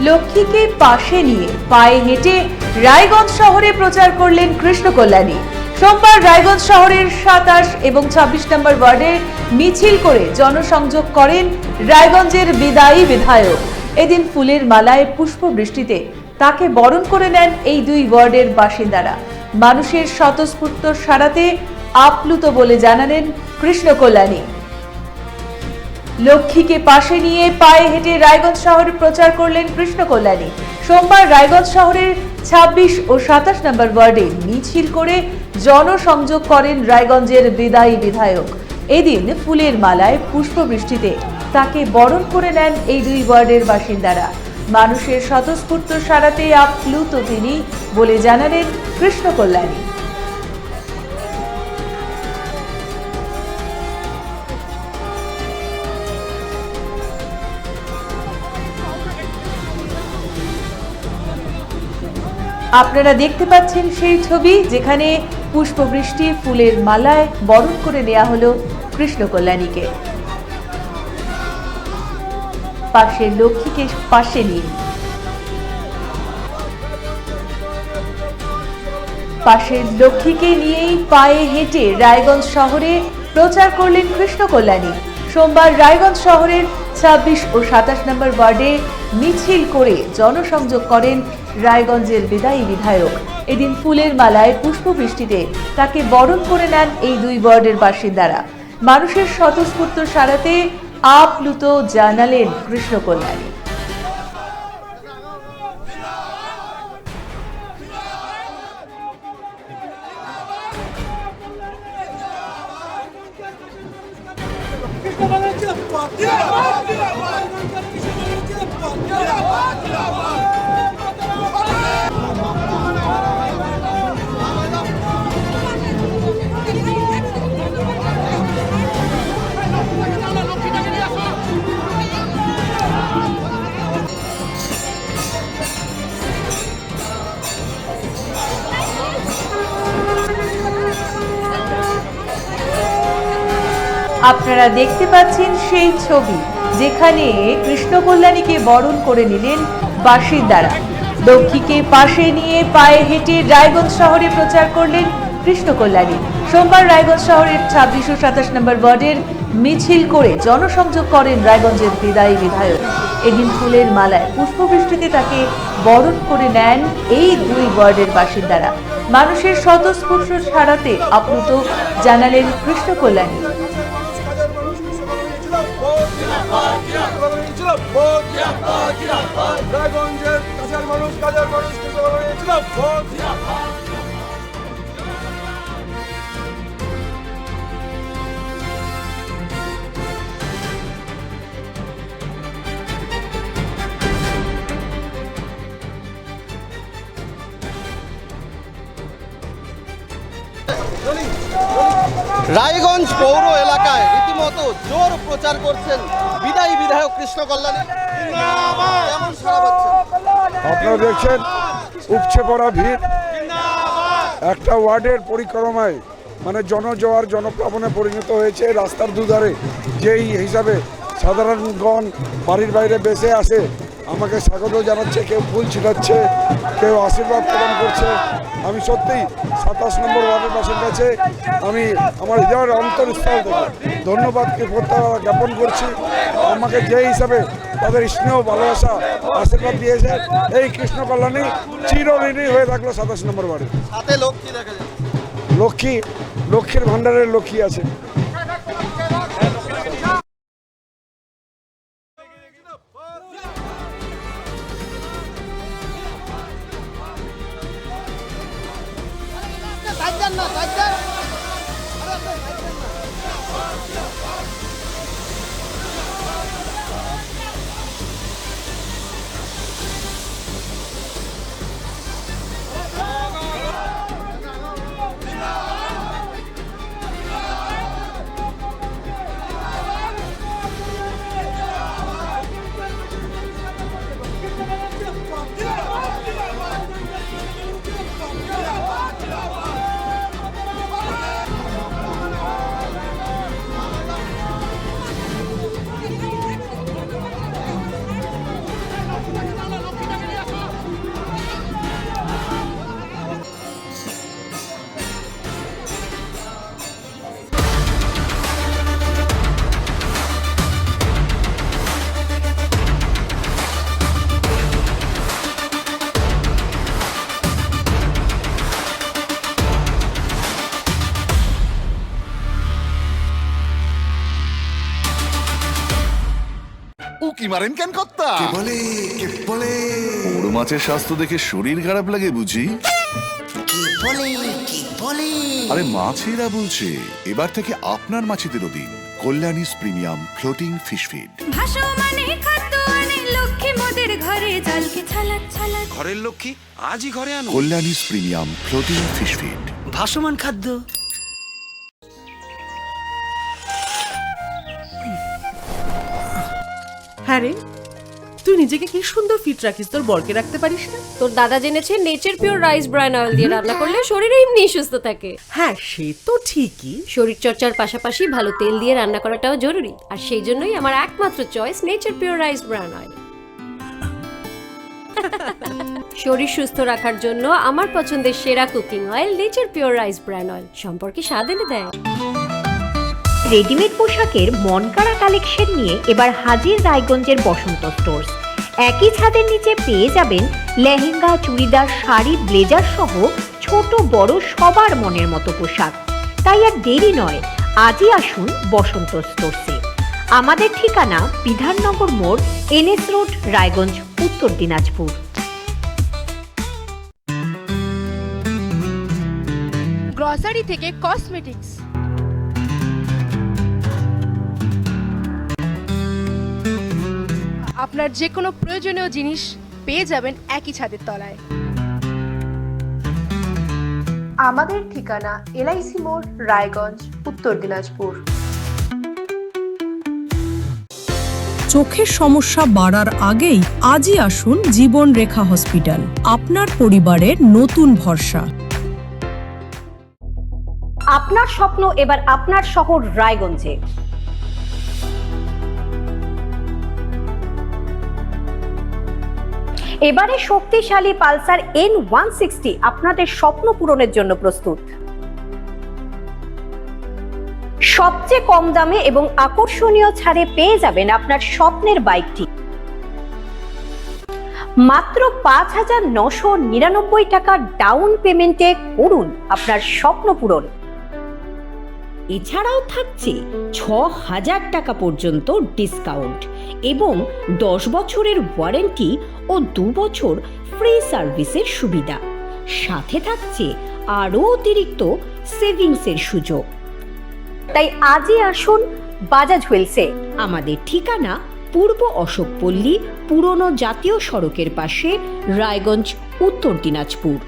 লক্ষ্মীকে পাশে নিয়ে পায়ে হেঁটে রায়গঞ্জ শহরে প্রচার করলেন কৃষ্ণ কল্যাণী। সোমবার রায়গঞ্জ শহরের 27 এবং 26 নম্বর ওয়ার্ডে মিছিল করে জনসংযোগ করেন রায়গঞ্জের বিদায়ী বিধায়ক। এদিন ফুলের মালায় পুষ্পবৃষ্টিতে তাকে বরণ করে নেন এই দুই ওয়ার্ডের বাসিন্দারা। মানুষের স্বতঃস্ফূর্ত সাড়াতে আপ্লুত বলে জানালেন কৃষ্ণ কল্যাণী। লক্ষ্মীকে পাশে নিয়ে পায়ে হেঁটে রায়গঞ্জ শহরে প্রচার করলেন কৃষ্ণ কল্যাণী। সোমবার রায়গঞ্জ শহরের 26 ও 27 নম্বর ওয়ার্ডে মিছিল করে জনসংযোগ করেন রায়গঞ্জের বিদায়ী বিধায়ক। এদিন ফুলের মালায় পুষ্পবৃষ্টিতে তাকে বরণ করে নেন এই দুই ওয়ার্ডের বাসিন্দারা। মানুষের স্বতঃস্ফূর্ত সাড়াতে আপ্লুত তিনি বলে জানালেন কৃষ্ণ কল্যাণী। আপনারা দেখতে পাচ্ছেন সেই ছবি, যেখানে পুষ্পবৃষ্টি ফুলের মালায় বরণ করে নেওয়া হলো কৃষ্ণ কল্যাণীকে। পাশের লক্ষ্মীকে পাশে নিয়ে পাশের লক্ষ্মীকে নিয়েই পায়ে হেঁটে রায়গঞ্জ শহরে প্রচার করলেন কৃষ্ণ কল্যাণী। সোমবার রায়গঞ্জ শহরের 26 ও 27 নম্বর ওয়ার্ডে মিছিল করে জনসংযোগ করেন রায়গঞ্জের বিদায়ী বিধায়ক। এদিন ফুলের মালায় পুষ্পবৃষ্টিতে তাকে বরণ করে নেন এই দুই ওয়ার্ডের বাসিন্দারা। মানুষের স্বতঃস্ফূর্ত সাড়াতে আপ্লুত জানালেন কৃষ্ণ কল্যাণী। আপনারা দেখতে পাচ্ছেন সেই ছবি, যেখানে কৃষ্ণ কল্যাণীকে বরণ করে নিলেন বাসিন্দারা। লক্ষ্মীকে পাশে নিয়ে পায়ে হেঁটে রায়গঞ্জ শহরে প্রচার করলেন কৃষ্ণ কল্যাণী। সোমবার রায়গঞ্জ শহরের 26 ও 27 নম্বর ওয়ার্ডের মিছিল করে জনসংযোগ করেন রায়গঞ্জের বিদায়ী বিধায়ক। এদিন ফুলের মালায় পুষ্পবৃষ্টিতে তাকে বরণ করে নেন এই দুই ওয়ার্ডের বাসিন্দারা। মানুষের স্বতঃস্ফূর্ত সাড়াতে আপ্লুত জানালেন কৃষ্ণ কল্যাণী। রায়গঞ্জ পৌর এলাকায় রীতিমতো জোর প্রচার করছেন বিদায়ী বিধায়ক কৃষ্ণ কল্যাণী। কেমন সাড়া পাচ্ছেন? আপনারা দেখছেন উপচে পড়া ভিড়। একটা ওয়ার্ডের পরিক্রমায় মানে জনজোয়ার জনপ্লাবনে পরিণত হয়েছে। রাস্তার দুধারে যেই হিসাবে সাধারণগণ বাড়ির বাইরে বেসে আসে, আমাকে স্বাগত জানাচ্ছে, কেউ ফুল ছিটাচ্ছে, কেউ আশীর্বাদ প্রদান করছে। আমি সত্যিই 27 নম্বর ওয়ার্ডের বাসীর কাছে আমি আমার হৃদয়ের অন্তরস্থল থেকে ধন্যবাদ জ্ঞাপন করছি। আমাকে যে হিসাবে তাদের স্নেহ ভালোবাসা আশীর্বাদ দিয়েছে, এই কৃষ্ণ কল্যাণী চিরঋণী হয়ে থাকলো 27 নম্বর ওয়ার্ডে। সাথে লক্ষ্মী দেখা যায়, লক্ষ্মীর ভাণ্ডারের লক্ষ্মী আছে। উকি মারেন কেন কর্তা? কে বলে বড় মাছের স্বাস্থ্য দেখে শরীর খারাপ লাগে বুঝি? কি বলে আরে মাছেরা বলছে এবার থেকে আপনার মাছেদেরও দিন কল্যাণীস প্রিমিয়াম ফ্লোটিং ফিশ ফিড। ভাসমানে খাদ্য আনে লক্ষ্মী মোদের ঘরে জলকে ছালাক ছালাক। ঘরের লক্ষ্মী আজই ঘরে আনো। কল্যাণীস প্রিমিয়াম ফ্লোটিং ফিশ ফিড। ভাসমান খাদ্য। হ্যাঁ রে, তুই নিজেকে কি সুন্দর ফিট রাখিস, তোর বরকে রাখতে পারিস না? তোর দাদা জেনেছে nature pure rice bran oil দিয়ে রান্না করলে শরীর এমনি সুস্থ থাকে। হ্যাঁ সে তো ঠিকই। শরীর চর্চার পাশাপাশি ভালো তেল দিয়ে রান্না করাটাও জরুরি, আর সেই জন্যই আমার একমাত্র choice nature pure rice bran oil. শরীর সুস্থ রাখার জন্য আমার পছন্দের সেরা cooking oil nature pure rice bran oil, সম্পর্কে স্বাদ এনে দেয়। রেডিমেড পোশাকের মনকাড়া কালেকশন নিয়ে এবার হাজির রায়গঞ্জের বসন্ত স্টোর্স। একই ছাদের নিচে পেয়ে যাবেন লেহেঙ্গা, চুড়িদার, শাড়ি, ব্লেজার সহ ছোট বড় সবার মনের মতো পোশাক। তাই আর দেরি নয়, আজই আসুন বসন্ত স্টোর্সে। আমাদের ঠিকানা বিধাননগর মোড়, NS রোড, রায়গঞ্জ, উত্তর দিনাজপুর। গ্রসারি থেকে কসমেটিক্স, আপনার যে কোনো প্রয়োজনীয় জিনিস পেয়ে যাবেন একই ছাদের তলায়। আমাদের ঠিকানা LIC মোড়, রায়গঞ্জ, উত্তর দিনাজপুর। চোখের সমস্যা বাড়ার আগেই আজই আসুন জীবন রেখা হসপিটাল, আপনার পরিবারের নতুন ভরসা। আপনার স্বপ্ন এবার আপনার শহর রায়গঞ্জে। এবারে শক্তিশালী পালসার N160 আপনাদের স্বপ্ন পূরণের জন্য প্রস্তুত। সবচেয়ে কম দামে এবং আকর্ষণীয় ছাড়ে পেয়ে যাবেন আপনার স্বপ্নের বাইকটি মাত্র 5,999 টাকা ডাউন পেমেন্টে। করুন আপনার স্বপ্ন পূরণ। এছাড়াও থাকছে 6,000 টাকা পর্যন্ত ডিসকাউন্ট এবং 10 বছরের ওয়ারেন্টি ও 2 বছর ফ্রি সার্ভিসের সুবিধা। সাথে থাকছে আরও অতিরিক্ত সেভিংসের সুযোগ। তাই আজই আসুন বাজাজ হুইলসে। আমাদের ঠিকানা পূর্ব অশোকপল্লী, পুরনো জাতীয় সড়কের পাশে, রায়গঞ্জ, উত্তর দিনাজপুর।